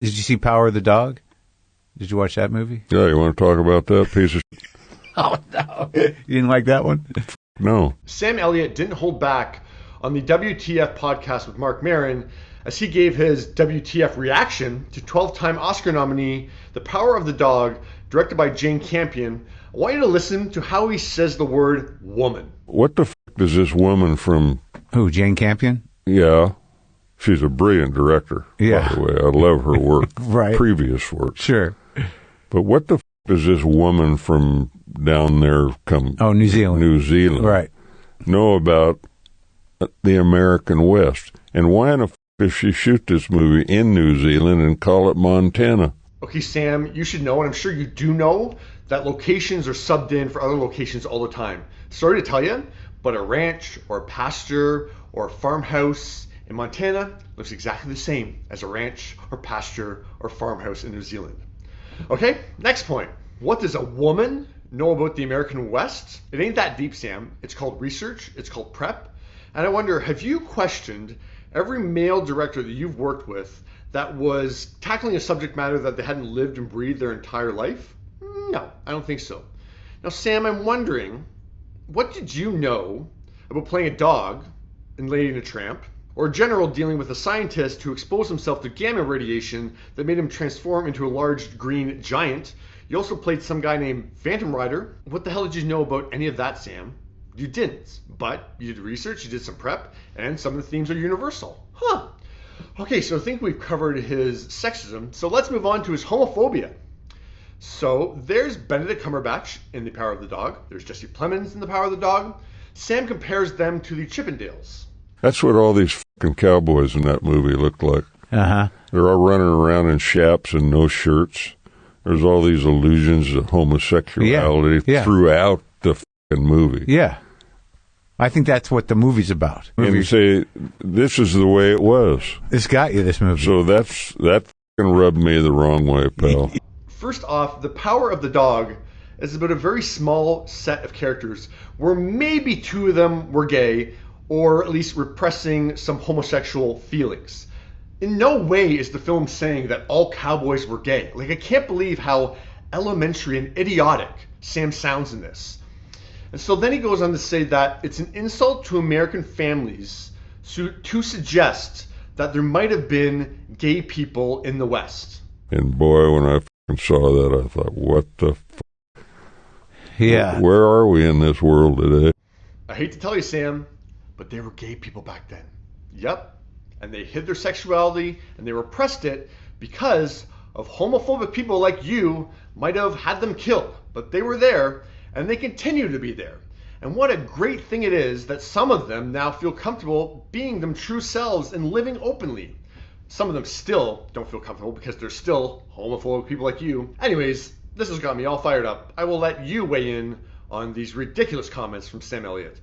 Did you see Power of the Dog? Did you watch that movie? Yeah, you want to talk about that piece of shit? Oh, no. You didn't like that one? No. Sam Elliott didn't hold back on the WTF podcast with Mark Maron as he gave his WTF reaction to 12-time Oscar nominee The Power of the Dog, directed by Jane Campion. I want you to listen to how he says the word woman. What the does this woman from... Who, Jane Campion? Yeah. She's a brilliant director, yeah. By the way. I love her work, right. Previous work. Sure. But what the does this woman from down there New Zealand. New Zealand. Right. Know about the American West? And why in the does she shoot this movie in New Zealand and call it Montana? Okay, Sam, you should know, and I'm sure you do know, that locations are subbed in for other locations all the time. Sorry to tell you, but a ranch or a pasture or a farmhouse in Montana looks exactly the same as a ranch or pasture or farmhouse in New Zealand. Okay, next point. What does a woman know about the American West? It ain't that deep, Sam. It's called research. It's called prep. And I wonder, have you questioned every male director that you've worked with that was tackling a subject matter that they hadn't lived and breathed their entire life? No, I don't think so. Now, Sam, I'm wondering, what did you know about playing a dog in Lady and a Tramp, or a general dealing with a scientist who exposed himself to gamma radiation that made him transform into a large green giant? You also played some guy named Phantom Rider. What the hell did you know about any of that, Sam? You didn't, but you did research, you did some prep, and some of the themes are universal. Huh. Okay, so I think we've covered his sexism, so let's move on to his homophobia. So there's Benedict Cumberbatch in The Power of the Dog. There's Jesse Plemons in The Power of the Dog. Sam compares them to the Chippendales. That's what all these fucking cowboys in that movie looked like. Uh-huh. They're all running around in chaps and no shirts. There's all these allusions of homosexuality throughout the fucking movie. Yeah. I think that's what the movie's about. And you say, this is the way it was. This got you, this movie. So that fucking rubbed me the wrong way, pal. First off, The Power of the Dog is about a very small set of characters where maybe two of them were gay, or at least repressing some homosexual feelings. In no way is the film saying that all cowboys were gay. Like, I can't believe how elementary and idiotic Sam sounds in this. And so then he goes on to say that it's an insult to American families to suggest that there might have been gay people in the West. And boy, when I saw that, I thought, what the fuck? Yeah. Where are we in this world today? I hate to tell you, Sam, but there were gay people back then. Yep. And they hid their sexuality and they repressed it because of homophobic people like you might have had them killed. But they were there and they continue to be there. And what a great thing it is that some of them now feel comfortable being them true selves and living openly. Some of them still don't feel comfortable because they're still homophobic people like you. Anyways, this has got me all fired up. I will let you weigh in on these ridiculous comments from Sam Elliott.